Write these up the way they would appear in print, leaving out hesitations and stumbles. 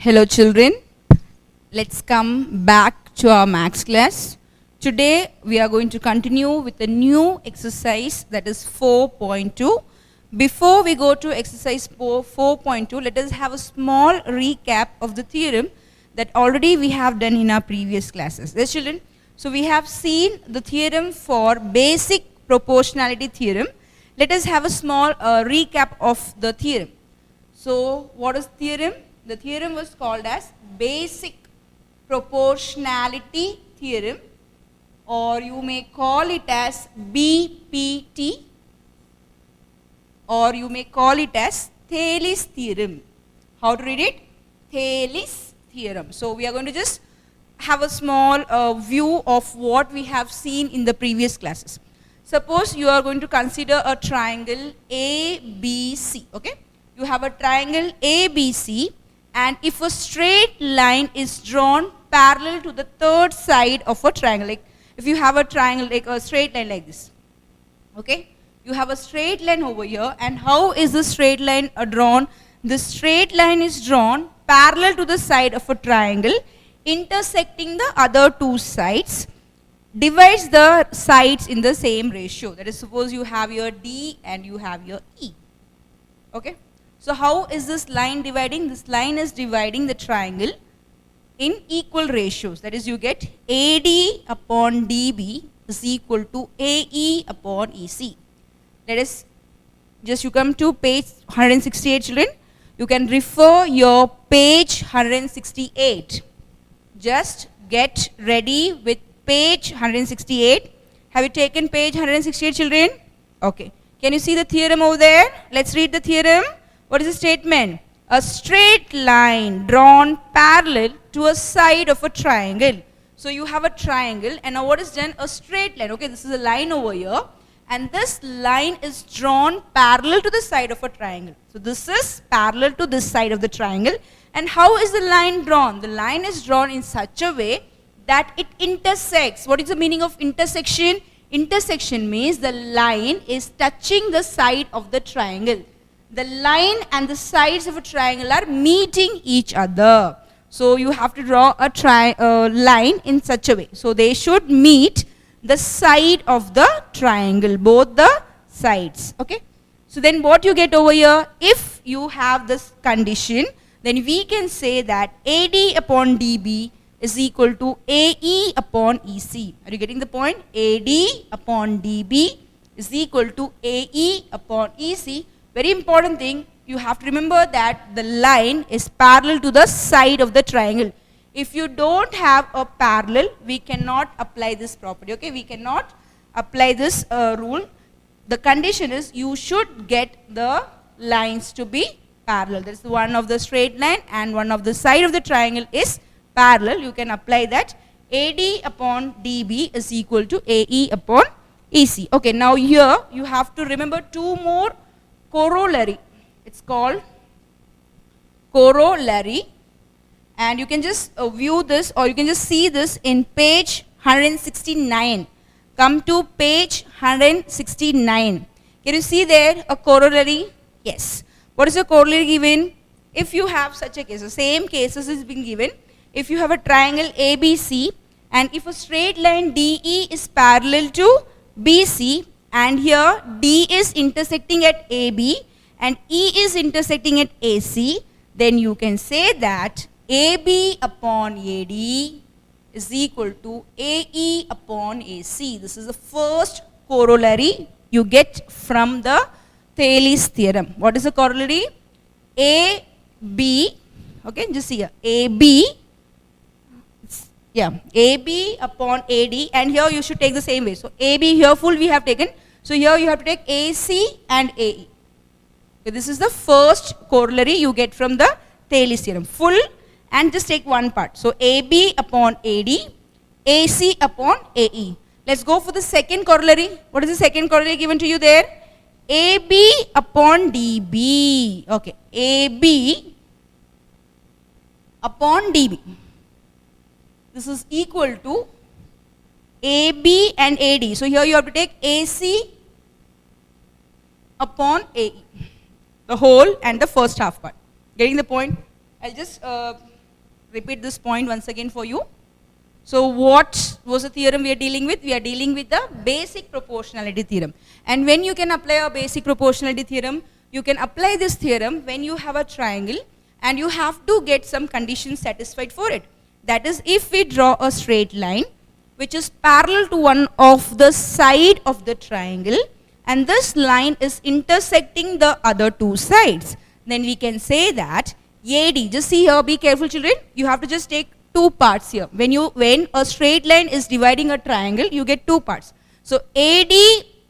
Hello children, let's come back to our maths class. Today we are going to continue with a new exercise, that is 4.2. Before we go to exercise 4.2, let us have a small recap of the theorem that already we have done in our previous classes. Yes children, so we have seen the theorem for basic proportionality theorem. Let us have a small recap of the theorem. So what is theorem? The theorem was called as basic proportionality theorem, or you may call it as BPT, or you may call it as Thales theorem. How to read it? Thales theorem. So we are going to just have a small view of what we have seen in the previous classes. Suppose you are going to consider a triangle ABC, okay? You have a triangle ABC, and if a straight line is drawn parallel to the third side of a triangle, like if you have a triangle, like a straight line like this, okay? You have a straight line over here, and how is the straight line drawn? The straight line is drawn parallel to the side of a triangle, intersecting the other two sides, divides the sides in the same ratio. That is, suppose you have your D and you have your E, okay? So how is this line dividing? This line is dividing the triangle in equal ratios. That is, you get AD upon DB is equal to AE upon EC. That is, just you come to page 168 children. You can refer your page 168. Just get ready with page 168. Have you taken page 168 children? Okay. Can you see the theorem over there? Let's read the theorem. What is the statement? A straight line drawn parallel to a side of a triangle. So you have a triangle, and now what is done? A straight line. Okay, this is a line over here, and this line is drawn parallel to the side of a triangle. So this is parallel to this side of the triangle. And how is the line drawn? The line is drawn in such a way that it intersects. What is the meaning of intersection? Intersection means the line is touching the side of the triangle. The line and the sides of a triangle are meeting each other. So you have to draw a line in such a way. So they should meet the side of the triangle, both the sides. Okay. So then what you get over here, if you have this condition, then we can say that AD upon DB is equal to AE upon EC. Are you getting the point? AD upon DB is equal to AE upon EC. Very important thing, you have to remember that the line is parallel to the side of the triangle. If you don't have a parallel, we cannot apply this property, okay? We cannot apply this rule. The condition is you should get the lines to be parallel. That is one of the straight line and one of the side of the triangle is parallel. You can apply that. AD upon DB is equal to AE upon EC. Okay, now here you have to remember two more corollary. It's called corollary, and you can just view this, or you can just see this in page 169. Come to page 169. Can you see there a corollary? Yes. What is a corollary given? If you have such a case, the same cases is being given. If you have a triangle ABC, and if a straight line DE is parallel to BC, and here D is intersecting at AB and E is intersecting at AC, then you can say that AB upon AD is equal to AE upon AC. This is the first corollary you get from the Thales theorem. What is the corollary? AB, okay, just see here, AB, yeah, AB upon AD, and here you should take the same way. So AB here full we have taken. So here you have to take AC and AE. Okay, this is the first corollary you get from the Thales theorem. Full, and just take one part. So AB upon AD, AC upon AE. Let's go for the second corollary. What is the second corollary given to you there? AB upon DB. Okay, AB upon DB. This is equal to AB and AD. So here you have to take AC upon AE, the whole and the first half part. Getting the point? I'll just repeat this point once again for you. So what was the theorem we are dealing with? We are dealing with the basic proportionality theorem. And when you can apply a basic proportionality theorem, you can apply this theorem when you have a triangle and you have to get some conditions satisfied for it. That is, if we draw a straight line which is parallel to one of the side of the triangle and this line is intersecting the other two sides, then we can say that AD, just see here, be careful children, you have to just take two parts here. When a straight line is dividing a triangle, you get two parts. So AD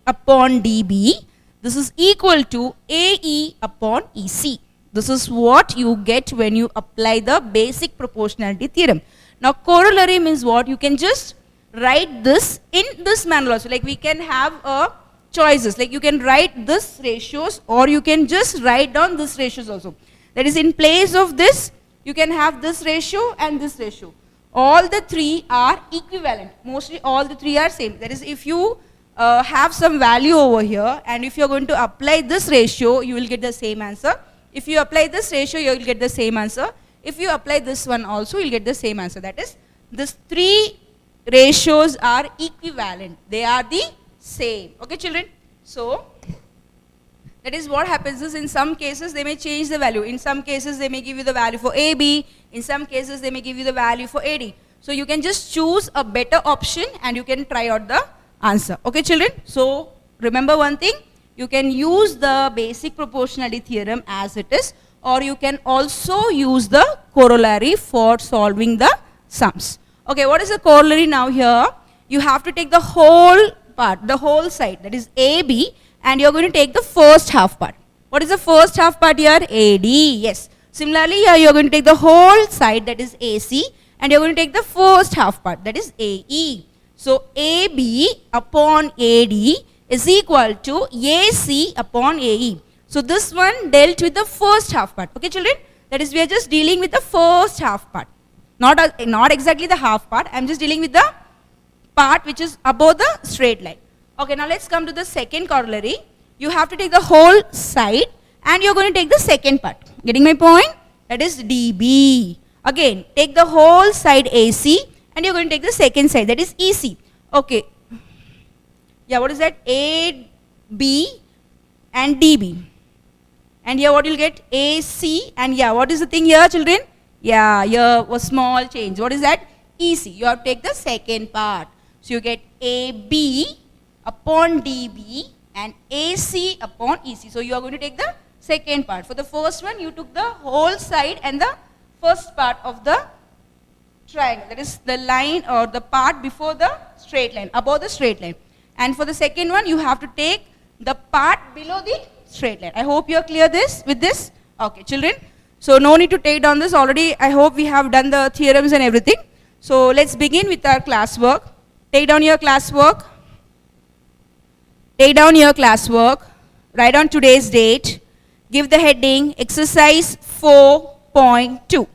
upon DB, this is equal to AE upon EC. This is what you get when you apply the basic proportionality theorem. Now corollary means what? You can just write this in this manner also. Like we can have choices. Like you can write this ratios or you can just write down this ratios also. That is, in place of this, you can have this ratio and this ratio. All the three are equivalent. Mostly all the three are same. That is, if you have some value over here and if you are going to apply this ratio, you will get the same answer. If you apply this ratio, you will get the same answer. If you apply this one also, you will get the same answer. That is, these three ratios are equivalent. They are the same. Okay, children? So, that is what happens is in some cases they may change the value. In some cases they may give you the value for AB. In some cases they may give you the value for AD. So you can just choose a better option and you can try out the answer. Okay children? So remember one thing. You can use the basic proportionality theorem as it is or you can also use the corollary for solving the sums. Okay, what is the corollary now here? You have to take the whole part, the whole side, that is AB, and you're going to take the first half part. What is the first half part here? AD, yes. Similarly, here you're going to take the whole side, that is AC, and you're going to take the first half part, that is AE. So, AB upon AD is equal to AC upon AE. So, this one dealt with the first half part. Okay, children? That is, we are just dealing with the first half part. Not exactly the half part. I am just dealing with the part which is above the straight line. Okay, now let's come to the second corollary. You have to take the whole side and you're going to take the second part. Getting my point? That is DB. Again, take the whole side AC and you're going to take the second side, that is EC. Okay. Yeah, what is that? AB and DB. And here what you'll get? AC and yeah, what is the thing here children? Yeah, here a small change. What is that? EC. You have to take the second part. So you get AB upon DB and AC upon EC. So you are going to take the second part. For the first one, you took the whole side and the first part of the triangle. That is the line or the part before the straight line, above the straight line. And for the second one, you have to take the part below the straight line. I hope you are clear with this. Okay, children. So no need to take down this already. I hope we have done the theorems and everything. So let's begin with our classwork. Take down your classwork. Take down your classwork, write down today's date, give the heading exercise 4.2.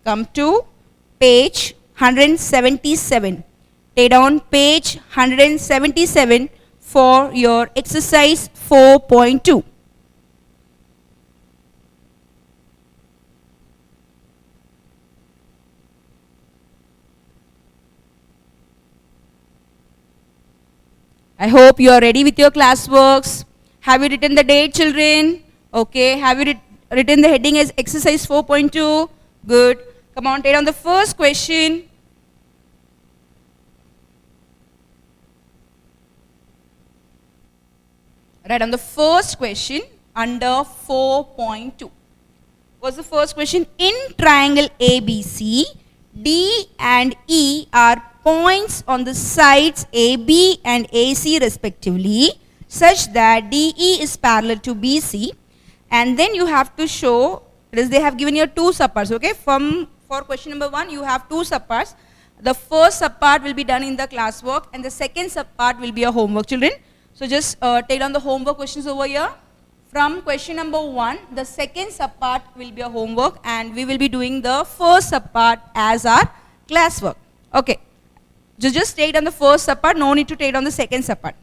Come to page 177. Take down page 177 for your exercise 4.2. I hope you are ready with your classworks. Have you written the date, children? Okay. Have you written the heading as exercise 4.2? Good. Come on, take on the first question. Write on the first question under 4.2. What's the first question? In triangle ABC, D and E are points on the sides AB and AC respectively such that DE is parallel to BC, and then you have to show, that is, they have given you two subparts. Okay, for question number 1 you have two subparts. The first subpart will be done in the classwork and the second subpart will be a homework, children. So just take down the homework questions over here. From question number 1, the second subpart will be a homework and we will be doing the first subpart as our classwork. Okay. Just take down the first subpart, no need to take down the second subpart.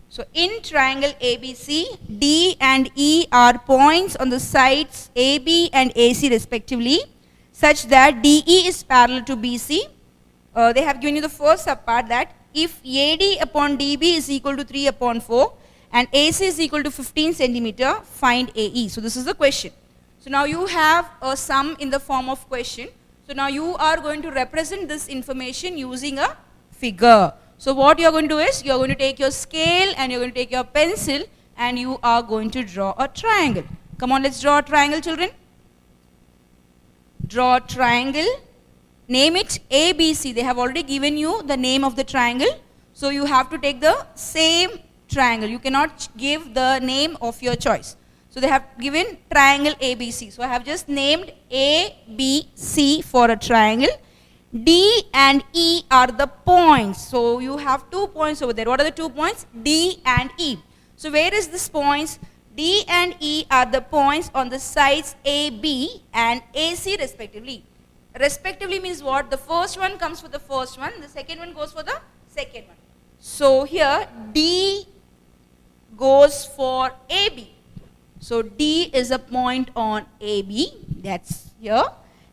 So in triangle ABC, D and E are points on the sides AB and AC respectively, such that DE is parallel to BC. They have given you the first subpart that if AD upon DB is equal to 3 upon 4 and AC is equal to 15 centimeter, find AE. So this is the question. So now you have a sum in the form of question. So now you are going to represent this information using a figure. So what you are going to do is, you are going to take your scale and you are going to take your pencil and you are going to draw a triangle. Come on, let's draw a triangle, children. Draw a triangle. Name it ABC. They have already given you the name of the triangle. So you have to take the same triangle. You cannot give the name of your choice. So they have given triangle ABC. So I have just named ABC for a triangle. D and E are the points. So you have 2 points over there. What are the 2 points? D and E. So where is this points? D and E are the points on the sides AB and AC respectively. Respectively means what? The first one comes for the first one. The second one goes for the second one. So here D goes for AB. So D is a point on AB. That's here.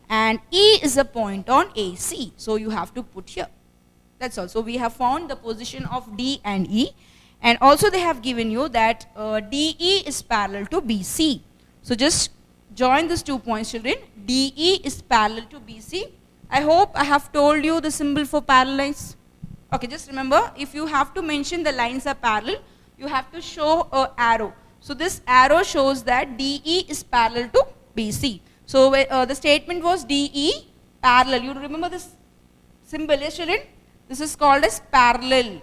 And E is a point on AC. So you have to put here. That's all. So we have found the position of D and E. And also they have given you that DE is parallel to BC. So just join these 2 points, children. DE is parallel to BC. I hope I have told you the symbol for parallel lines. Okay, just remember, if you have to mention the lines are parallel, you have to show an arrow. So this arrow shows that DE is parallel to BC. So the statement was DE parallel. You remember this symbol, yes children? This is called as parallel.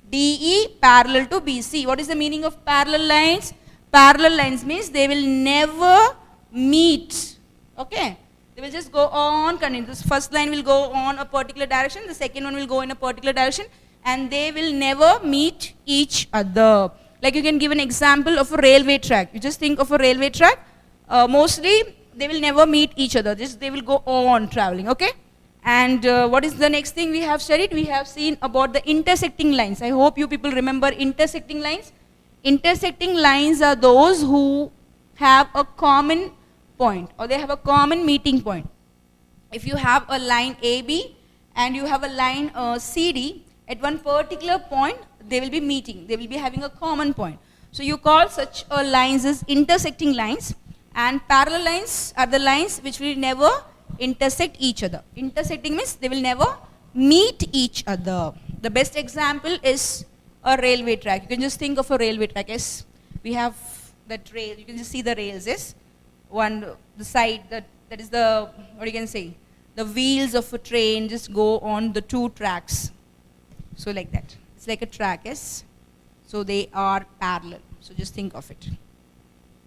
DE parallel to BC. What is the meaning of parallel lines? Parallel lines means they will never meet. Okay? They will just go on continue. This first line will go on a particular direction. The second one will go in a particular direction. And they will never meet each other. Like you can give an example of a railway track. You just think of a railway track. Mostly they will never meet each other. Just they will go on traveling. Okay? And what is the next thing we have studied? We have seen about the intersecting lines. I hope you people remember intersecting lines. Intersecting lines are those who have a common point or they have a common meeting point. If you have a line AB and you have a line CD, at one particular point they will be meeting. They will be having a common point. So you call such lines as intersecting lines, and parallel lines are the lines which will never intersect each other. Intersecting means they will never meet each other. The best example is a railway track. You can just think of a railway track. Yes, we have that rail. You can just see the rails. Yes, the side that is the, what you can say, the wheels of a train just go on the 2 tracks. So like that. It's like a track. Yes. So they are parallel. So just think of it.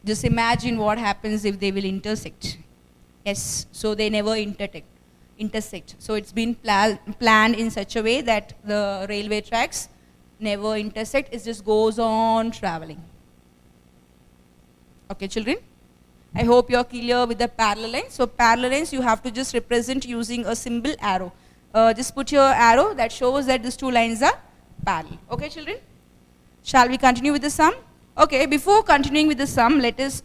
Just imagine what happens if they will intersect. Yes, so they never intersect. So it's been planned in such a way that the railway tracks never intersect. It just goes on traveling. Okay, children? I hope you're clear with the parallel lines. So parallel lines you have to just represent using a symbol arrow. Just put your arrow that shows that these 2 lines are parallel. Okay, children? Shall we continue with the sum? Okay, before continuing with the sum, let us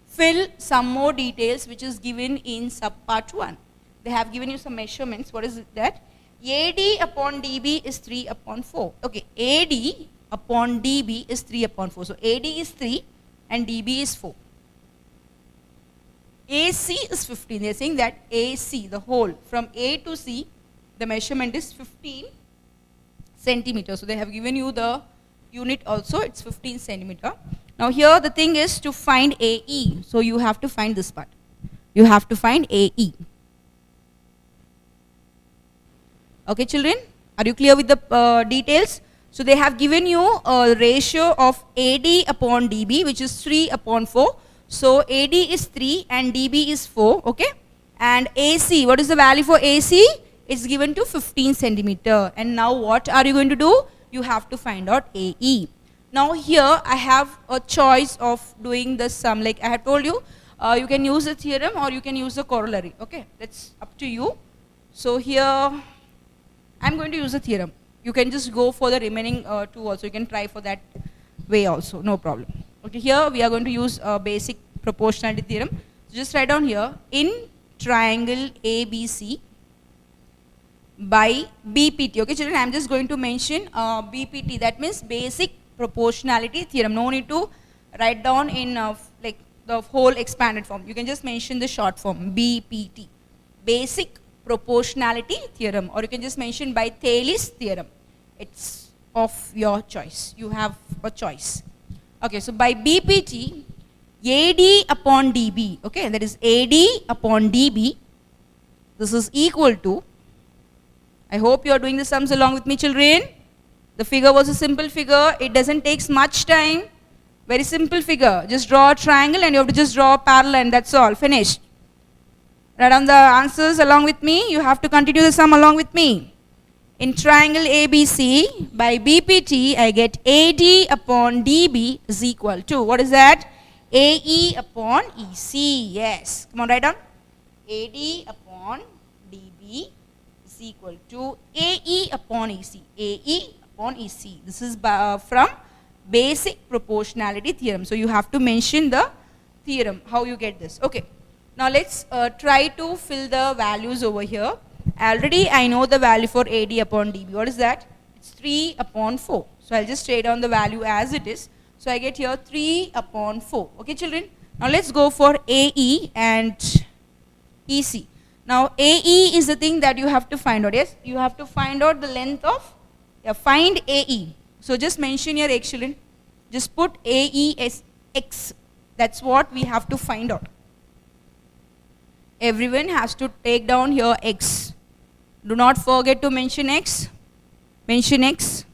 fill some more details which is given in subpart 1. They have given you some measurements. What is that? AD upon DB is 3 upon 4. Okay, AD upon DB is 3 upon 4. So AD is 3 and DB is 4. AC is 15. They are saying that AC, the whole, from A to C, the measurement is 15 centimeters. So they have given you the unit also, it's 15 centimeter. Now here the thing is to find AE. So you have to find this part. You have to find AE. Okay, children? Are you clear with the details? So they have given you a ratio of AD upon DB, which is 3 upon 4. So AD is 3 and DB is 4. Okay? And AC, what is the value for AC? It's given to 15 centimeter. And now what are you going to do? You have to find out AE. Now here I have a choice of doing the sum. Like I have told you, you can use a theorem or you can use a corollary. Okay, that's up to you. So here I'm going to use a theorem. you can just go for the remaining two also. You can try for that way also, no problem. Okay, here we are going to use basic proportionality theorem. So just write down here, in triangle ABC by BPT. Okay children, I am just going to mention BPT, that means basic proportionality theorem. No need to write down in like the whole expanded form. You can just mention the short form, BPT, basic proportionality theorem, or you can just mention by Thales theorem. It's of your choice. You have a choice. Okay, so by BPT, AD upon DB, okay, that is AD upon DB, this is equal to, I hope you are doing the sums along with me children. The figure was a simple figure. It doesn't take much time. Very simple figure. Just draw a triangle and you have to just draw a parallel, that's all. Finished. Write down the answers along with me. You have to continue the sum along with me. In triangle ABC, by BPT, I get AD upon DB is equal to, what is that? AE upon EC. Yes. Come on, write down. AD upon DB is equal to AE upon EC. AE upon EC. This is from basic proportionality theorem. So you have to mention the theorem, how you get this. Okay. Now let's try to fill the values over here. Already I know the value for AD upon DB. What is that? It's 3 upon 4. So I'll just write down the value as it is. So I get here 3 upon 4. Okay children. Now let's go for AE and EC. Now AE is the thing that you have to find out. Yes, you have to find out the length of, find AE. So just mention your x children. Just put AE as x. That's what we have to find out. Everyone has to take down here x. Do not forget to mention x. Mention x.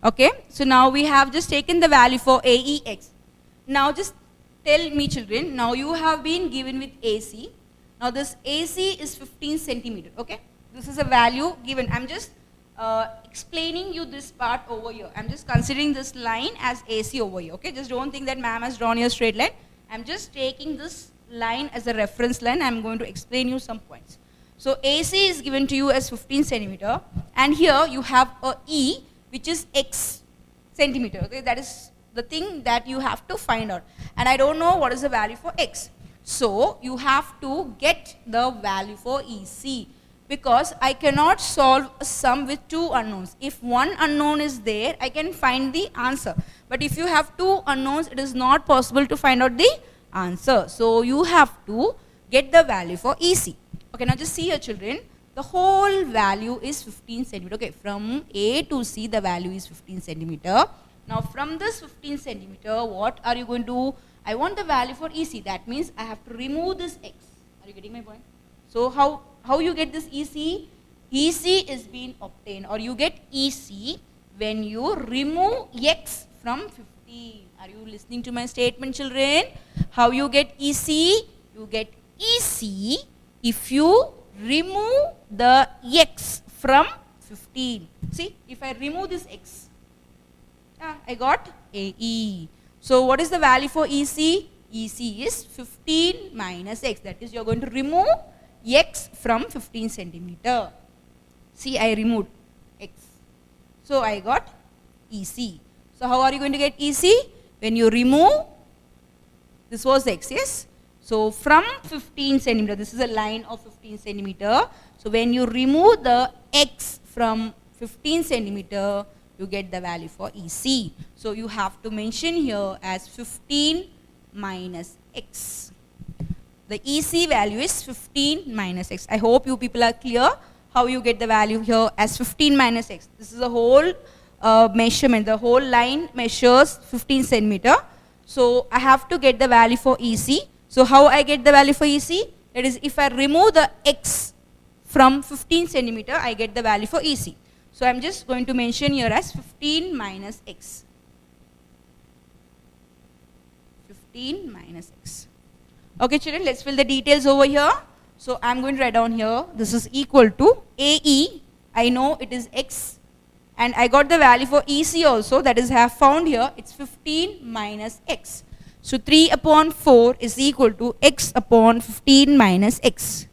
Okay, so now we have just taken the value for AEX. Now just tell me children, now you have been given with AC. Now this AC is 15 centimeter, okay? This is a value given. I'm just explaining you this part over here. I'm just considering this line as AC over here, okay? Just don't think that ma'am has drawn your straight line. I'm just taking this line as a reference line. I'm going to explain you some points. So AC is given to you as 15 centimeter, and here you have a E, which is x centimeter, okay? That is the thing that you have to find out. And I don't know what is the value for x. So you have to get the value for EC, because I cannot solve a sum with two unknowns. If one unknown is there, I can find the answer. But if you have two unknowns, it is not possible to find out the answer. So you have to get the value for EC. Okay, now just see here children. The whole value is 15 centimeter. Okay, from A to C, the value is 15 centimeter. Now from this 15 centimeter, what are you going to do? I want the value for EC. That means I have to remove this x. Are you getting my point? So how you get this EC? EC is being obtained, or you get EC when you remove x from 15. Are you listening to my statement children? How you get EC? You get EC if you remove the x from 15. See, if I remove this x, I got AE. So what is the value for EC? EC is 15 minus x. That is, you are going to remove x from 15 centimeter. See, I removed x. So I got EC. So how are you going to get EC? When you remove, this was x, yes? So from 15 centimeter, this is a line of 15 centimeter. So when you remove the x from 15 centimeter, you get the value for EC. So you have to mention here as 15 minus x. The EC value is 15 minus x. I hope you people are clear how you get the value here as 15 minus x. This is a whole measurement. The whole line measures 15 centimeter. So I have to get the value for EC. So how I get the value for EC? That is, if I remove the x from 15 centimeter, I get the value for EC. So I'm just going to mention here as 15 minus x. 15 minus x. Okay children, let's fill the details over here. So I'm going to write down here, this is equal to AE. I know it is x. And I got the value for EC also, that is I have found here, it's 15 minus x. So 3 upon 4 is equal to x upon 15 minus x.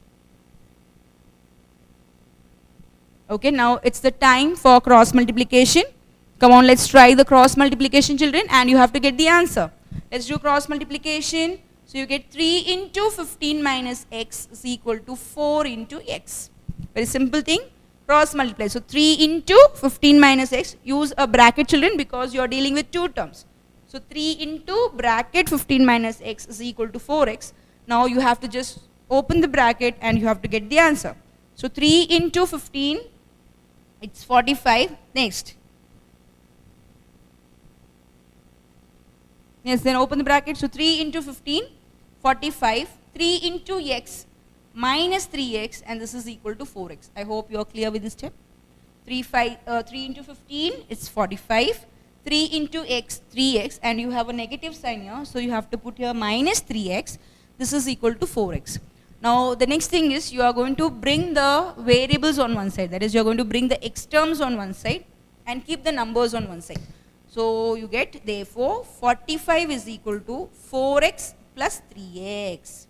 Okay, now it's the time for cross multiplication. Come on, let's try the cross multiplication, children, and you have to get the answer. Let's do cross multiplication. So you get 3 into 15 minus x is equal to 4 into x. Very simple thing. Cross multiply. So 3 into 15 minus x. Use a bracket, children, because you are dealing with two terms. So 3 into bracket 15 minus x is equal to 4x. Now you have to just open the bracket and you have to get the answer. So 3 into 15, it's 45. Next. Yes, then open the bracket. So 3 into 15, 45. 3 into x minus 3x, and this is equal to 4x. I hope you are clear with this step. 3 into 15, it's 45. 3 into x, 3x, and you have a negative sign here, so you have to put here minus 3x. This is equal to 4x. Now the next thing is you are going to bring the variables on one side. That is, you are going to bring the x terms on one side and keep the numbers on one side. So you get, therefore, 45 is equal to 4x plus 3x.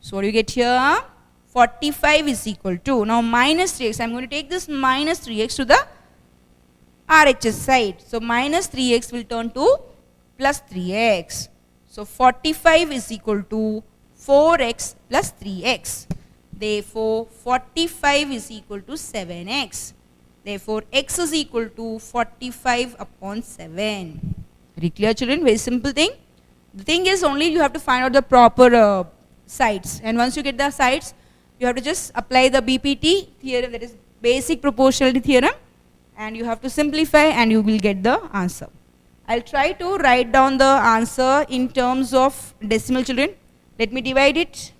So what do you get here? 45 is equal to, now minus 3x. I am going to take this minus 3x to the RHS side. So minus 3x will turn to plus 3x. So 45 is equal to 4x plus 3x. Therefore 45 is equal to 7x. Therefore x is equal to 45 upon 7. Very clear, children? Very simple thing. The thing is only you have to find out the proper sides, and once you get the sides, you have to just apply the BPT theorem, that is basic proportionality theorem, and you have to simplify and you will get the answer. I'll try to write down the answer in terms of decimal, children. Let me divide it.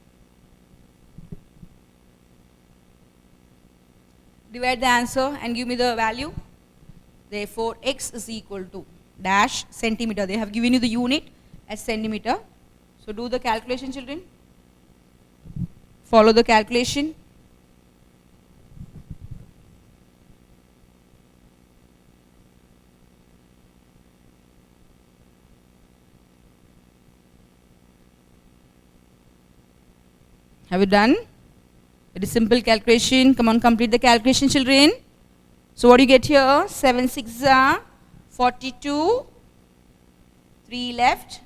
Divide the answer and give me the value. Therefore x is equal to dash centimeter. They have given you the unit as centimeter. So do the calculation, children. Follow the calculation. Have you done? Very simple calculation. Come on, complete the calculation, children. So what do you get here? 7 6 are 42. 3 left.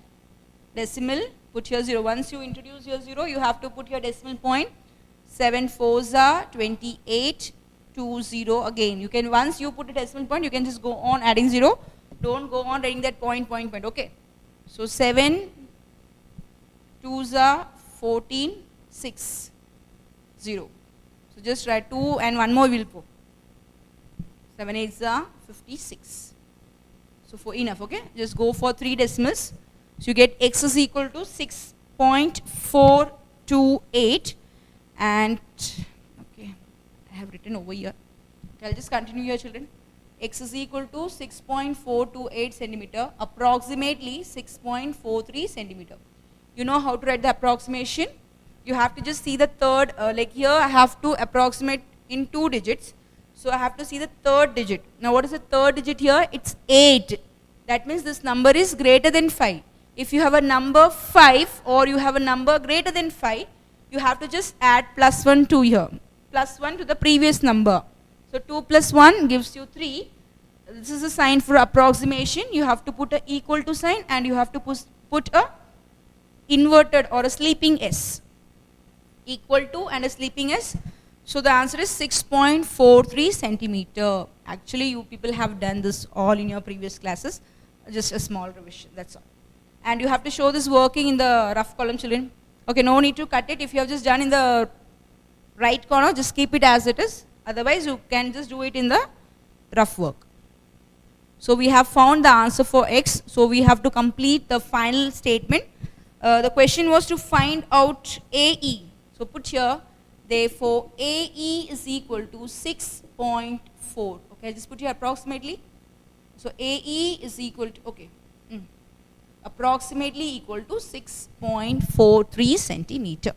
Decimal. Put here 0. Once you introduce your 0, you have to put your decimal point. 7 4s are 28. 2 0 again. You can, once you put a decimal point, you can just go on adding 0. Don't go on writing that point. Okay. So 7 2s are 14. 6 0. So just write 2 and one more will put. 7 8s are 56. So for enough, okay? Just go for 3 decimals. So you get x is equal to 6.428, and okay, I have written over here. I'll just continue here, children. X is equal to 6.428 centimeter, approximately 6.43 centimeter. You know how to write the approximation? You have to just see the third, like here I have to approximate in 2 digits. So I have to see the third digit. Now what is the third digit here? It's 8. That means this number is greater than 5. If you have a number 5 or you have a number greater than 5, you have to just add plus 1 to here. Plus 1 to the previous number. So 2 plus 1 gives you 3. This is a sign for approximation. You have to put a equal to sign and you have to put a inverted or a sleeping S. Equal to and a sleeping S. So the answer is 6.43 centimeter. Actually you people have done this all in your previous classes. Just a small revision, that's all. And you have to show this working in the rough column, children. Okay, no need to cut it. If you have just done in the right corner, just keep it as it is. Otherwise you can just do it in the rough work. So we have found the answer for x. So we have to complete the final statement. The question was to find out AE. So put here, therefore AE is equal to 6.4. Okay, just put here approximately. So AE is equal to, okay, approximately equal to 6.43 centimeter.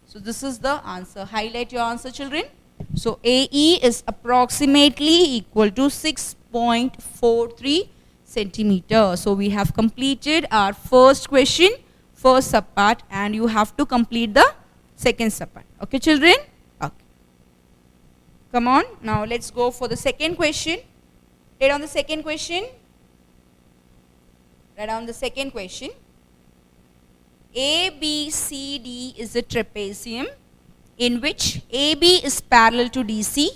So this is the answer. Highlight your answer, children. So AE is approximately equal to 6.43 centimeter. So we have completed our first question, first subpart, and you have to complete the second subpart. Okay, children? Okay. Come on, now let's go for the second question. Write down the second question. Write down the second question. ABCD is a trapezium in which AB is parallel to DC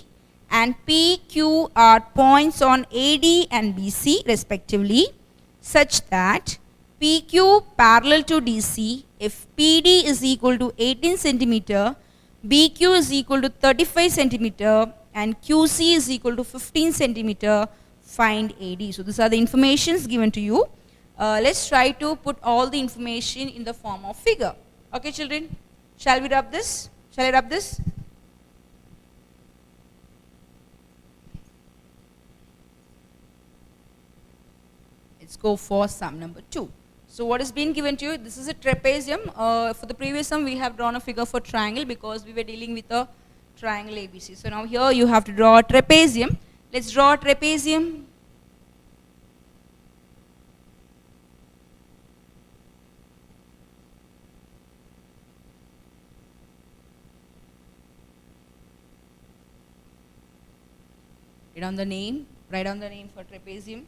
and PQ are points on AD and BC respectively, such that PQ parallel to DC if PD is equal to 18 centimeter, BQ is equal to 35 centimeter and QC is equal to 15 centimeter, find AD. So these are the informations given to you. Let's try to put all the information in the form of figure. Okay children, shall we rub this? Shall I rub this? Let's go for sum number 2. So what has been given to you, this is a trapezium. For the previous sum we have drawn a figure for triangle because we were dealing with a triangle ABC. So now here you have to draw a trapezium. Let's draw a trapezium. Write down the name for trapezium.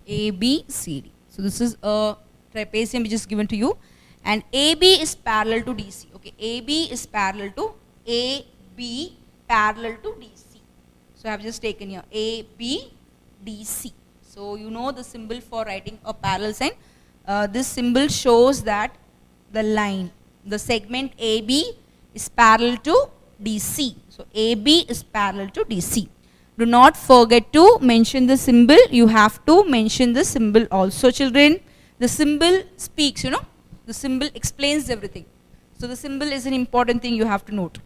ABCD. So this is a trapezium which is given to you, and AB is parallel to DC. Okay, AB is parallel to AB parallel to DC. So I have just taken here AB DC. So you know the symbol for writing a parallel sign. This symbol shows that the line, the segment AB is parallel to DC. So AB is parallel to DC. Do not forget to mention the symbol. You have to mention the symbol also, children. The symbol speaks, you know. The symbol explains everything. So the symbol is an important thing you have to note.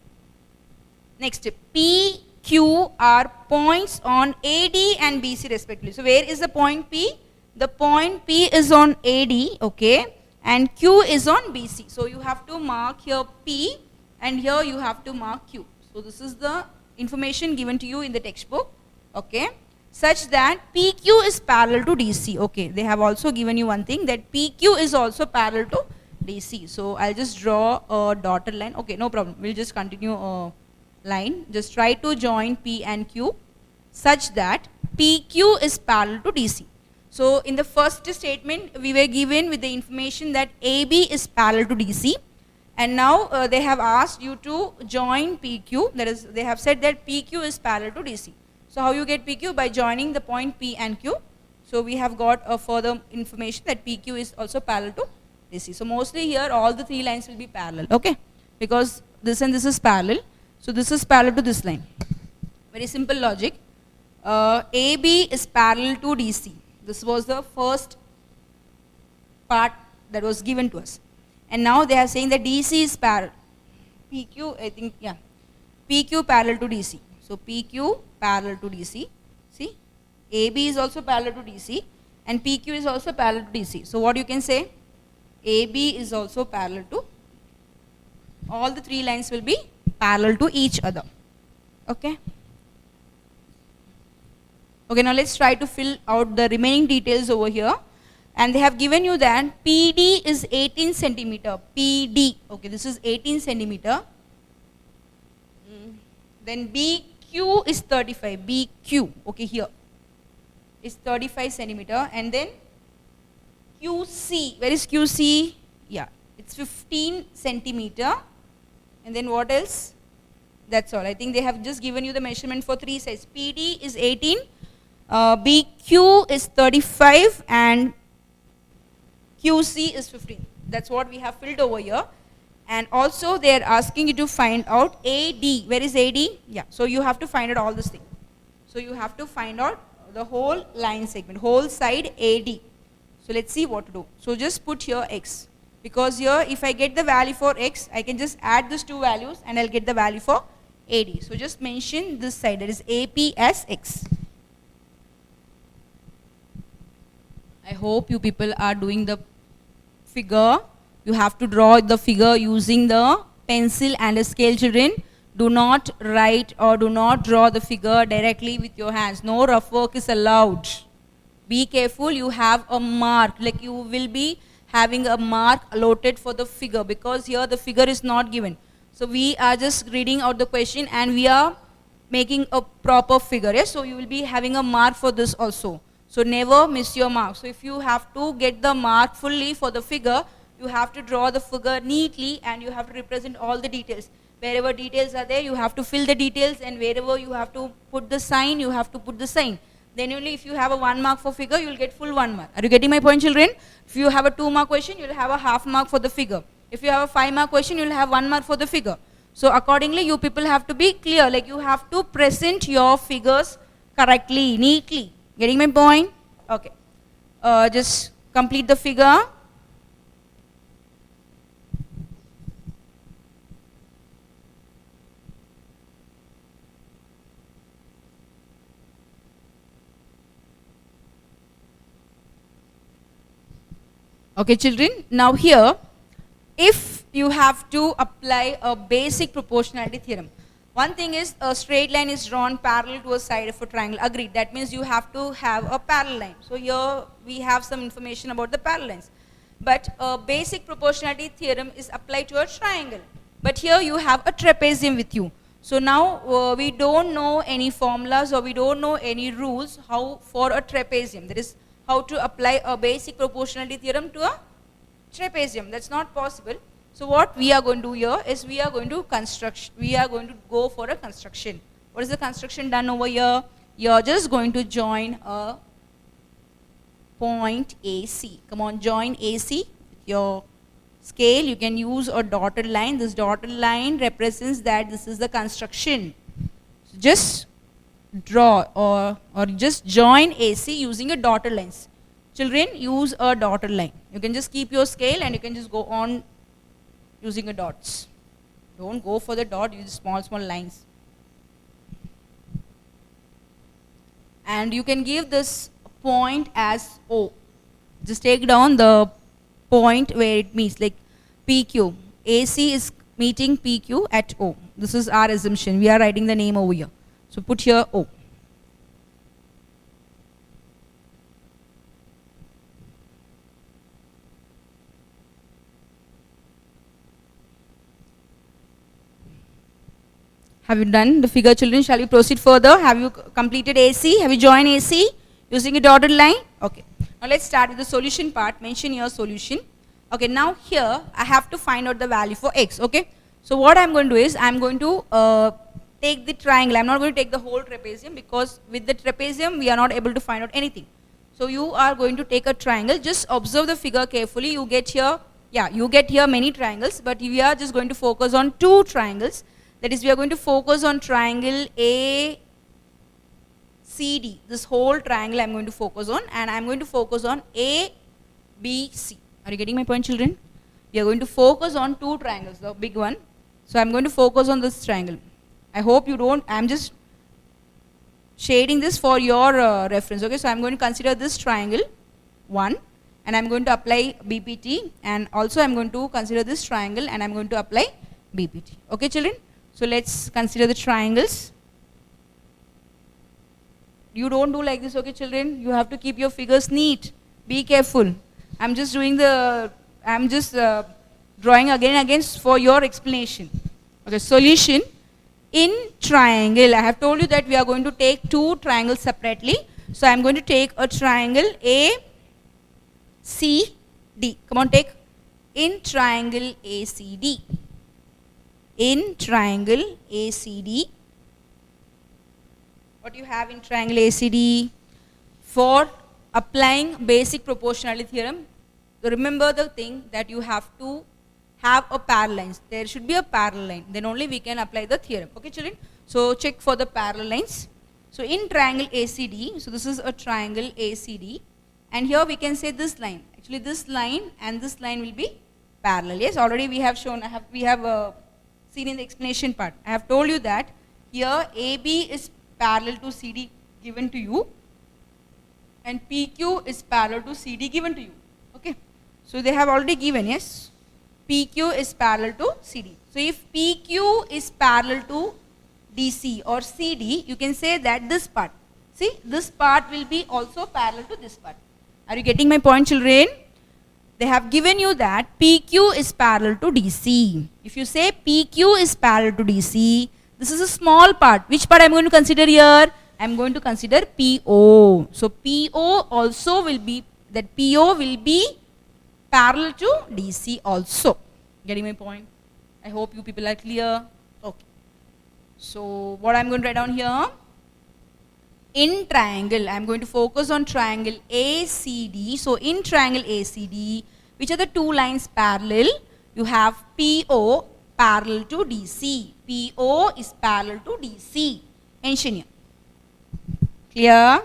Next, P, Q are points on AD and BC respectively. So where is the point P? The point P is on AD, okay, and Q is on BC. So you have to mark here P and here you have to mark Q. So this is the information given to you in the textbook, okay, such that PQ is parallel to DC. Okay, they have also given you one thing, that PQ is also parallel to DC. So I'll just draw a dotted line. Okay, no problem, we'll just continue a line. Just try to join P and Q such that PQ is parallel to DC. So in the first statement we were given with the information that AB is parallel to DC. And now they have asked you to join PQ, that is, they have said that PQ is parallel to DC. So how you get PQ? By joining the point P and Q. So we have got a further information that PQ is also parallel to DC. So mostly here all the three lines will be parallel, okay? Because this and this is parallel. So this is parallel to this line. Very simple logic. AB is parallel to DC. This was the first part that was given to us. And now they are saying that DC is parallel. PQ, I think, yeah. PQ parallel to DC. So PQ parallel to DC. See, AB is also parallel to DC and PQ is also parallel to DC. So what you can say? AB is also parallel to, all the three lines will be parallel to each other. Okay. Okay, now let's try to fill out the remaining details over here. And they have given you that PD is 18 centimeter. PD, okay, this is 18 centimeter. Then BQ is 35. BQ, okay, here is 35 centimeter. And then QC, where is QC? Yeah, it's 15 centimeter. And then what else? That's all. I think they have just given you the measurement for three sides. PD is 18, BQ is 35, and QC is 15. That's what we have filled over here. And also they are asking you to find out AD. Where is AD? Yeah, so you have to find out all this thing. So you have to find out the whole line segment, whole side AD. So let's see what to do. So just put here X. Because here if I get the value for X, I can just add these two values and I'll get the value for AD. So just mention this side, that is AP as X. I hope you people are doing the figure. You have to draw the figure using the pencil and a scale, children. Do not write or do not draw the figure directly with your hands. No rough work is allowed. Be careful, you have a mark, like you will be having a mark allotted for the figure, because here the figure is not given. So we are just reading out the question and we are making a proper figure. Yes? So you will be having a mark for this also. So never miss your mark. So if you have to get the mark fully for the figure, you have to draw the figure neatly and you have to represent all the details. Wherever details are there, you have to fill the details, and wherever you have to put the sign, you have to put the sign. Then only if you have a 1 mark for figure, you will get full 1 mark. Are you getting my point, children? If you have a 2 mark question, you will have a half mark for the figure. If you have a 5 mark question, you will have 1 mark for the figure. So accordingly, you people have to be clear, like you have to present your figures correctly, neatly. Getting my point? Okay. Just complete the figure. Okay, children, now here, if you have to apply a basic proportionality theorem, one thing is a straight line is drawn parallel to a side of a triangle. Agreed. That means you have to have a parallel line. So here we have some information about the parallel lines. But a basic proportionality theorem is applied to a triangle. But here you have a trapezium with you. So now we don't know any formulas or we don't know any rules how for a trapezium. That is how to apply a basic proportionality theorem to a trapezium. That's not possible. So what we are going to do here is we are going to go for a construction. What is the construction done over here? You're just going to join a point AC. Come on, join AC with your scale. You can use a dotted line. This dotted line represents that this is the construction. So just draw or just join AC using a dotted lines. Children, use a dotted line. You can just keep your scale and you can just go on using a dots. Don't go for the dot, use small lines. And you can give this point as O. Just take down the point where it meets, like PQ. AC is meeting PQ at O. This is our assumption. We are writing the name over here. So put here O. Have you done the figure, children? Shall we proceed further? Have you completed AC? Have you joined AC using a dotted line? Okay. Now let's start with the solution part. Mention your solution. Okay, now here I have to find out the value for x. Okay. So what I'm going to do is I'm going to take the triangle. I'm not going to take the whole trapezium because with the trapezium we are not able to find out anything. So you are going to take a triangle. Just observe the figure carefully. You get here, you get here many triangles, but we are just going to focus on 2 triangles. That is, we are going to focus on triangle ACD. This whole triangle I'm going to focus on, and I'm going to focus on ABC. Are you getting my point, children? We are going to focus on 2 triangles, the big one. So I'm going to focus on this triangle. I hope you don't, I'm just shading this for your reference. Okay, so I'm going to consider this triangle 1, and I'm going to apply BPT, and also I'm going to consider this triangle and I'm going to apply BPT. Okay, children? So let's consider the triangles. You don't do like this, okay, children? You have to keep your figures neat. Be careful. I'm just drawing again and again for your explanation. Okay, solution. In triangle, I have told you that we are going to take 2 triangles separately. So I'm going to take a triangle ACD. Come on, take in triangle ACD. In triangle ACD. What you have in triangle ACD? For applying basic proportionality theorem, remember the thing that you have to have a parallel lines. There should be a parallel line. Then only we can apply the theorem. Okay, children? So check for the parallel lines. So in triangle ACD, so this is a triangle ACD, and here we can say this line. Actually, this line and this line will be parallel. Yes, already we have shown. We have seen in the explanation part. I have told you that here AB is parallel to CD given to you, and PQ is parallel to CD given to you. Okay, so they have already given, yes, PQ is parallel to CD. So if PQ is parallel to DC or CD, you can say that this part, see, this part will be also parallel to this part. Are you getting my point, children? they have given you that PQ is parallel to DC. If you say PQ is parallel to DC, this is a small part. Which part I am going to consider here? I am going to consider PO. So PO also will be, that PO will be parallel to DC also. Getting my point? I hope you people are clear. Okay. So what I am going to write down here? In triangle, I am going to focus on triangle ACD. So in triangle ACD, which are the two lines parallel? You have PO parallel to DC. PO is parallel to DC. Mention here. Clear?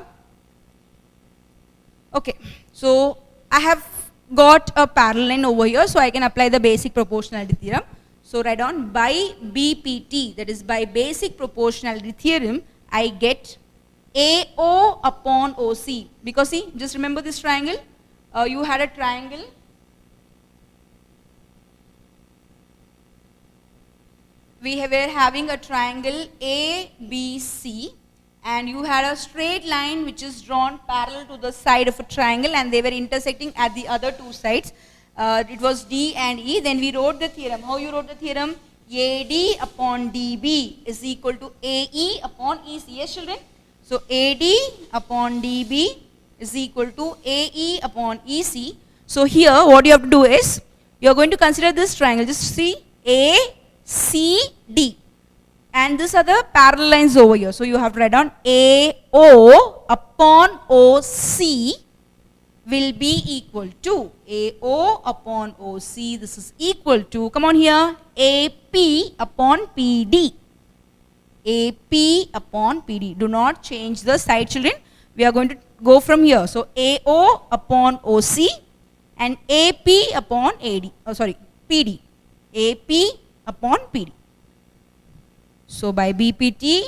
Okay. So I have got a parallel line over here, so I can apply the basic proportionality theorem. So write down by BPT, that is by basic proportionality theorem, I get AO upon OC. Because see, just remember this triangle. You had a triangle. We were having a triangle ABC, and you had a straight line which is drawn parallel to the side of a triangle, and they were intersecting at the other two sides. It was D and E. Then we wrote the theorem. How you wrote the theorem? AD upon DB is equal to AE upon EC. Yes, children? So AD upon DB is equal to AE upon EC. So here what you have to do is, you are going to consider this triangle. Just see ACD. And these are the parallel lines over here. So you have to write down AO upon OC will be equal to AO upon OC. This is equal to, come on here, AP upon PD. AP upon PD. Do not change the side, children. We are going to go from here. So AO upon OC and AP upon AD. Oh, sorry, PD. AP upon PD. So by BPT,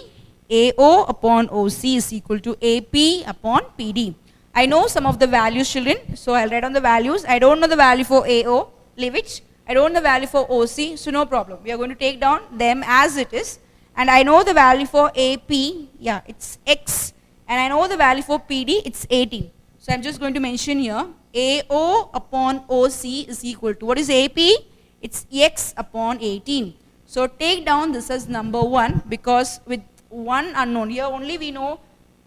AO upon OC is equal to AP upon PD. I know some of the values, children, so I'll write down the values. I don't know the value for AO, leave it. I don't know the value for OC, so no problem. We are going to take down them as it is. And I know the value for AP, yeah, it's X. And I know the value for PD, it's 18. So I'm just going to mention here, AO upon OC is equal to, what is AP? It's X upon 18. So take down this as number 1, because with one unknown, here only we know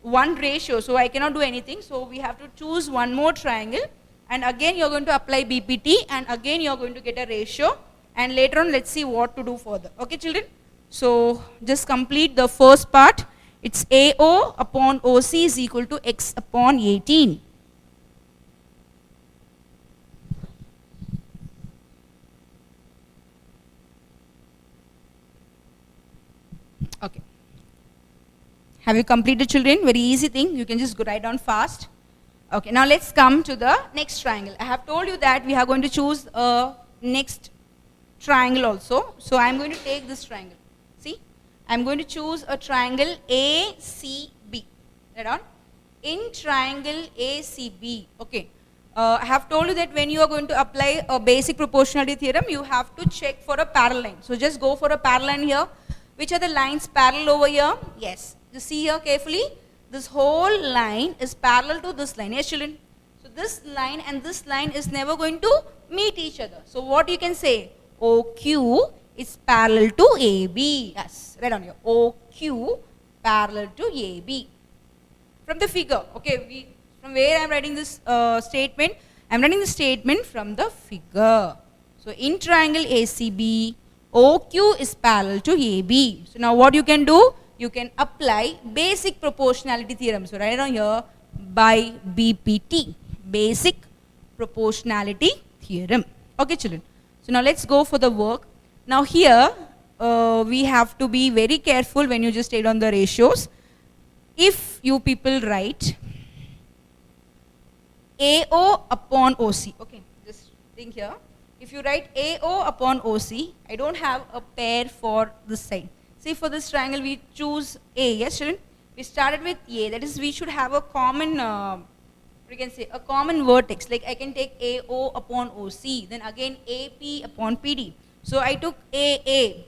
one ratio, so I cannot do anything. So we have to choose one more triangle, and again you're going to apply BPT, and again you're going to get a ratio, and later on let's see what to do further. Okay, children? So just complete the first part. It's AO upon OC is equal to X upon 18. Okay. Have you completed, children? Very easy thing. You can just go write down fast. Okay, now let's come to the next triangle. I have told you that we are going to choose a next triangle also. So I am going to take this triangle. See, I am going to choose a triangle ACB. Write down. In triangle ACB, okay. I have told you that when you are going to apply a basic proportionality theorem, you have to check for a parallel line. So just go for a parallel line here. Which are the lines parallel over here? Yes. Just see here carefully. This whole line is parallel to this line. Yes, children? So this line and this line is never going to meet each other. So what you can say? OQ is parallel to AB. Yes. Write down here. OQ parallel to AB. From the figure. Okay. From where I am writing this statement? I am writing the statement from the figure. So in triangle ACB, OQ is parallel to AB. So now what you can do? You can apply basic proportionality theorem. So write down here by BPT, basic proportionality theorem. Okay, children. So now let's go for the work. Now here we have to be very careful when you just take on the ratios. If you people write AO upon OC, okay, just think here. If you write AO upon OC, I don't have a pair for this side. See, for this triangle we choose A. Yes, children? We started with A. That is, we should have a common, we can say, a common vertex. Like I can take AO upon OC, then again AP upon PD. So I took AA.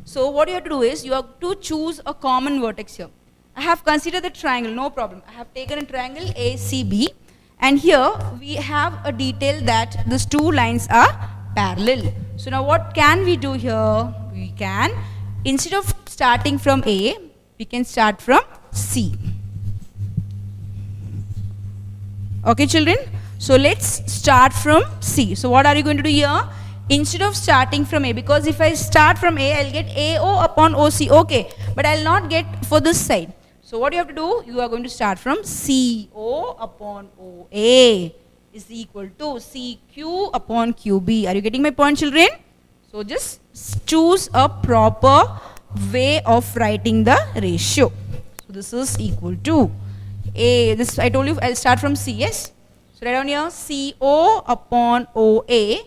So what you have to do is, you have to choose a common vertex here. I have considered the triangle, no problem. I have taken a triangle ACB, And here we have a detail that these two lines are parallel. So now what can we do here? We can, instead of starting from A, we can start from C. Okay, children? So let's start from C. So what are you going to do here? Instead of starting from A, because if I start from A, I'll get AO upon OC. Okay, but I'll not get for this side. So what you have to do, you are going to start from CO upon OA is equal to CQ upon QB. Are you getting my point, children? So just choose a proper way of writing the ratio. So this is equal to A. This I told you I'll start from C, yes? So write down here CO upon OA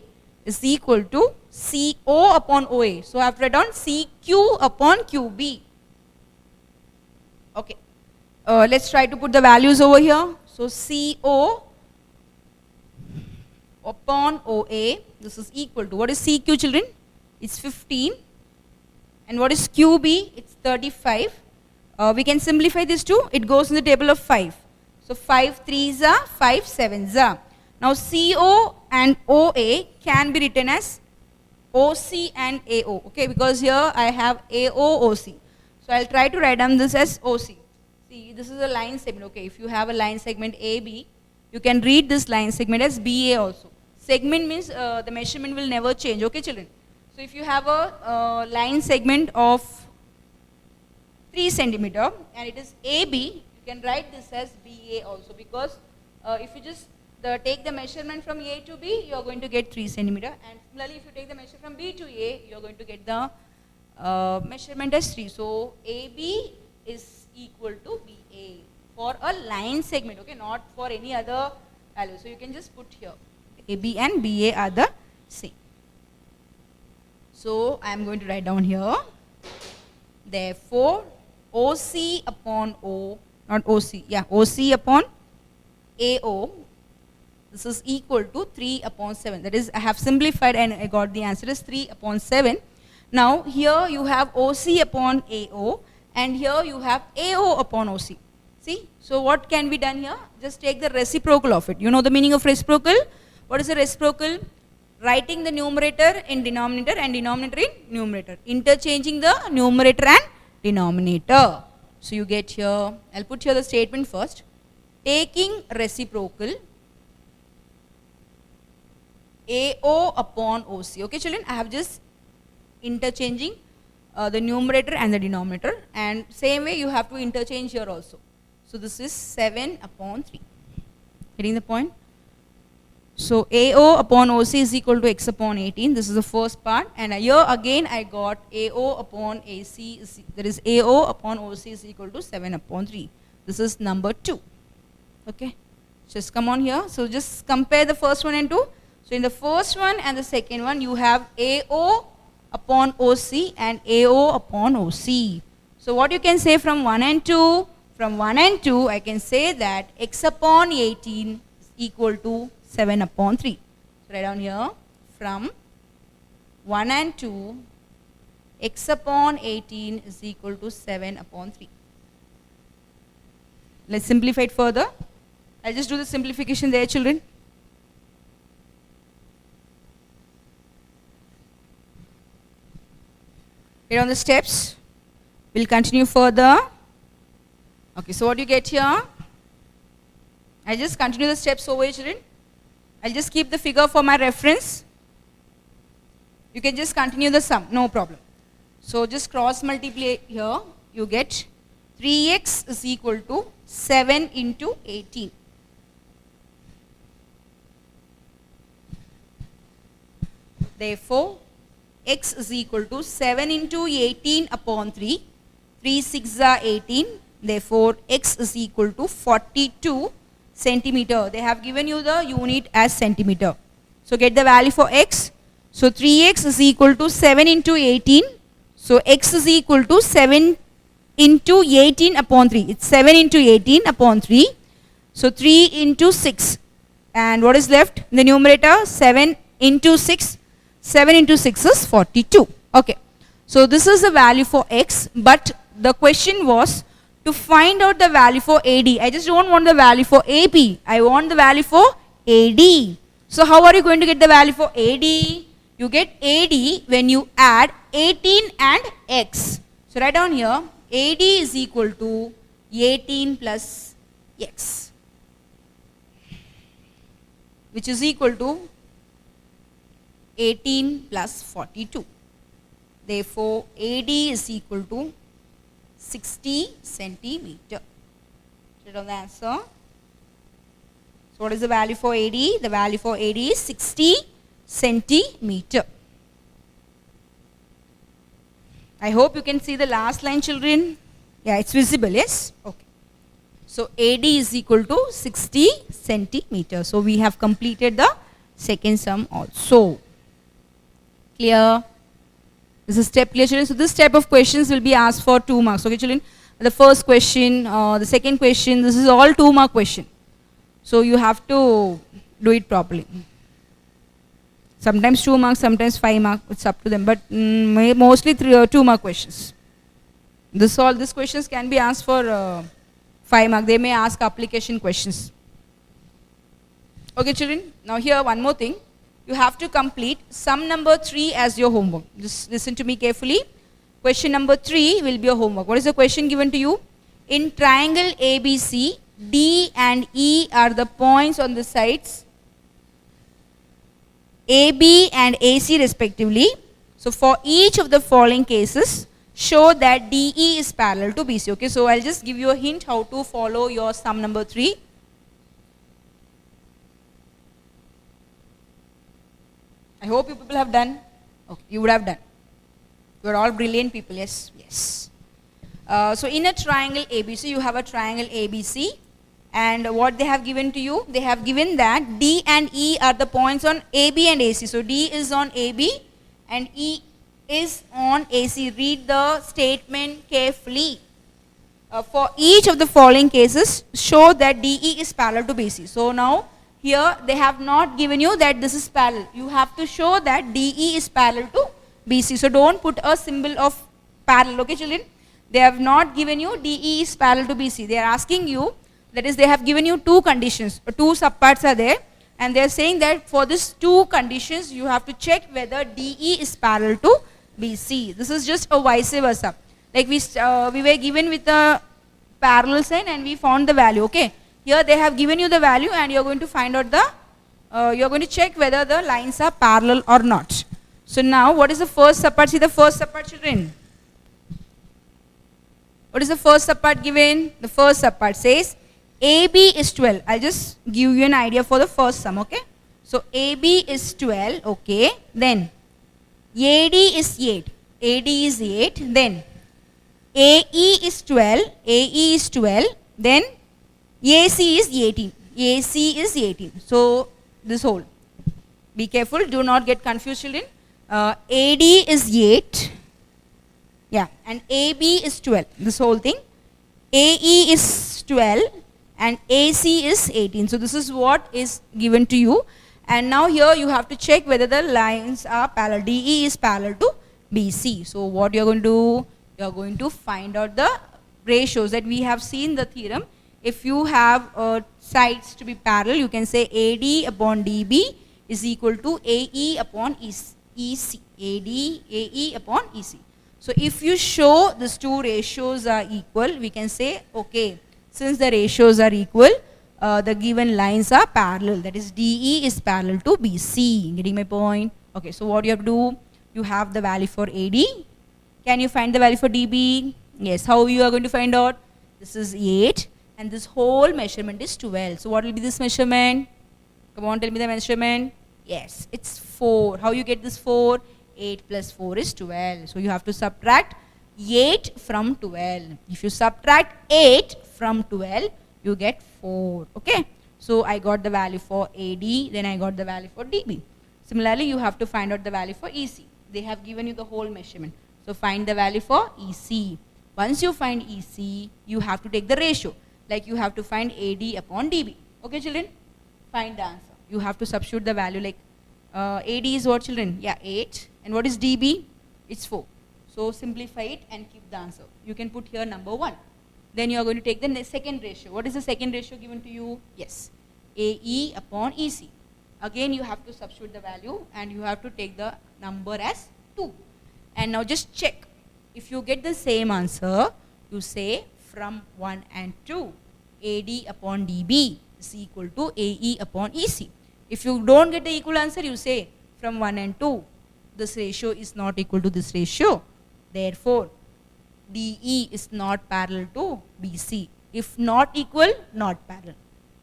is equal to CO upon OA. So I have to write down CQ upon QB. Okay. Let's try to put the values over here. So CO upon OA, this is equal to, what is CQ, children? It's 15. And what is QB? It's 35. We can simplify this too. It goes in the table of 5. So 5 3s are 5 7s are. Now CO and OA can be written as OC and AO. Okay, because here I have AOOC. So I'll try to write down this as OC. See, this is a line segment. Okay, if you have a line segment AB, you can read this line segment as BA also. Segment means the measurement will never change. Okay, children. So if you have a line segment of 3 centimeter and it is AB, you can write this as BA also, because if you just take the measurement from A to B, you are going to get 3 centimeter, and similarly if you take the measurement from B to A, you are going to get the measurement as 3. So AB is equal to BA for a line segment, okay, not for any other value. So you can just put here AB and BA are the same. So I am going to write down here, therefore OC upon O, not OC, yeah, OC upon AO, this is equal to 3 upon 7. That is, I have simplified and I got the answer as 3 upon 7. Now here you have OC upon AO and here you have AO upon OC. See, so what can be done here? Just take the reciprocal of it. You know the meaning of reciprocal? What is a reciprocal? Writing the numerator in denominator and denominator in numerator. Interchanging the numerator and denominator. So you get here, I'll put here the statement first. Taking reciprocal AO upon OC. Okay, children, I have just interchanging the numerator and the denominator, and same way you have to interchange here also. So this is 7 upon 3. Getting the point? So AO upon OC is equal to x upon 18. This is the first part, and here again I got AO upon AC is, that is AO upon OC is equal to 7 upon 3. This is number 2. Okay, just come on here. So just compare the first one and 2. So in the first one and the second one you have AO upon OC and AO upon OC. So what you can say from 1 and 2? From 1 and 2 I can say that x upon 18 is equal to 7 upon 3. So write down here, from 1 and 2 x upon 18 is equal to 7 upon 3. Let's simplify it further. I'll just do the simplification there, children. Get on the steps. We'll continue further. Okay, so what you get here? I'll just continue the steps over here, children. I'll just keep the figure for my reference. You can just continue the sum, no problem. So just cross multiply here. You get 3x is equal to 7 into 18. Therefore, x is equal to 7 into 18 upon 3. 3 6 are 18. Therefore, x is equal to 42 centimeter. They have given you the unit as centimeter. So get the value for x. So 3x is equal to 7 into 18. So x is equal to 7 into 18 upon 3. It's 7 into 18 upon 3. So 3 into 6. And what is left in the numerator? 7 into 6. 7 into 6 is 42. Okay. So this is the value for x. But the question was To find out the value for AD, I just don't want the value for AP. I want the value for AD. So how are you going to get the value for AD? You get AD when you add 18 and X. So write down here, AD is equal to 18 plus X, which is equal to 18 plus 42. Therefore, AD is equal to 60 centimeter. Write down the answer. So what is the value for AD? The value for AD is 60 centimeter. I hope you can see the last line, children. Yeah, it's visible, yes? Okay. So AD is equal to 60 centimeter. So we have completed the second sum also. Clear? This is step clear, children. So this type of questions will be asked for 2 marks. Okay, children. The first question, the second question, this is all 2-mark question. So you have to do it properly. Sometimes 2 marks, sometimes 5 marks. It's up to them. But mostly 3 or 2 mark questions. These questions can be asked for 5 marks. They may ask application questions. Okay, children. Now here one more thing. You have to complete sum number 3 as your homework. Just listen to me carefully. Question number 3 will be your homework. What is the question given to you? In triangle ABC, D and E are the points on the sides AB and AC respectively. So for each of the following cases, show that DE is parallel to BC. Okay, so I'll just give you a hint how to follow your sum number 3. I hope you people have done. Okay, you would have done. You are all brilliant people. Yes, yes. So in a triangle ABC, you have a triangle ABC, and what they have given to you, they have given that D and E are the points on AB and AC. So D is on AB and E is on AC. Read the statement carefully. For each of the following cases, show that DE is parallel to BC. So now here they have not given you that this is parallel. You have to show that DE is parallel to BC. So don't put a symbol of parallel. Okay, children? They have not given you DE is parallel to BC. They are asking you, that is, they have given you 2 conditions. 2 subparts are there, and they are saying that for these 2 conditions, you have to check whether DE is parallel to BC. This is just a vice versa. Like we were given with a parallel sign and we found the value. Okay. Here they have given you the value and you are going to find out the, you are going to check whether the lines are parallel or not. So now what is the first subpart? See the first subpart, children. What is the first subpart given? The first subpart says AB is 12. I'll just give you an idea for the first sum. Okay. So AB is 12. Okay. Then AD is 8. AD is 8. Then AE is 12. AE is 12. Then AC is 18. AC is 18. So this whole. Be careful. Do not get confused, children. AD is 8. Yeah. And AB is 12. This whole thing. AE is 12. And AC is 18. So this is what is given to you. And now here you have to check whether the lines are parallel. DE is parallel to BC. So what you are going to do? You are going to find out the ratios that we have seen the theorem. If you have sides to be parallel, you can say AD upon DB is equal to AE upon EC. AD, AE upon EC. So if you show these 2 ratios are equal, we can say, okay, since the ratios are equal, the given lines are parallel. That is, DE is parallel to BC. Getting my point? Okay, so what you have to do? You have the value for AD. Can you find the value for DB? Yes. How you are going to find out? This is 8 and this whole measurement is 12. So what will be this measurement? Come on, tell me the measurement. Yes, it's 4. How you get this 4? 8 plus 4 is 12. So you have to subtract 8 from 12. If you subtract 8 from 12, you get 4. Okay. So I got the value for AD, then I got the value for DB. Similarly, you have to find out the value for EC. They have given you the whole measurement. So find the value for EC. Once you find EC, you have to take the ratio. Like you have to find AD upon DB. Okay, children? Find the answer. You have to substitute the value like AD is what, children? Yeah, 8. And what is DB? It's 4. So simplify it and keep the answer. You can put here number 1. Then you are going to take the second ratio. What is the second ratio given to you? Yes, AE upon EC. Again you have to substitute the value and you have to take the number as 2. And now just check. If you get the same answer, you say from 1 and 2, AD upon DB is equal to AE upon EC. If you don't get the equal answer, you say from 1 and 2, this ratio is not equal to this ratio. Therefore, DE is not parallel to BC. If not equal, not parallel.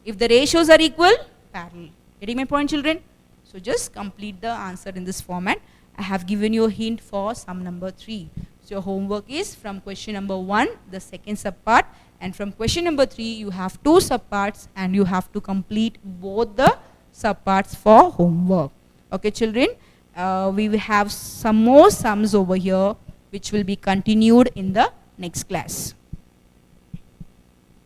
If the ratios are equal, parallel. Getting my point, children? So just complete the answer in this format. I have given you a hint for sum number 3. So your homework is from question number 1, the second subpart, and from question number 3, you have 2 subparts and you have to complete both the subparts for homework. Okay, children? We will have some more sums over here which will be continued in the next class.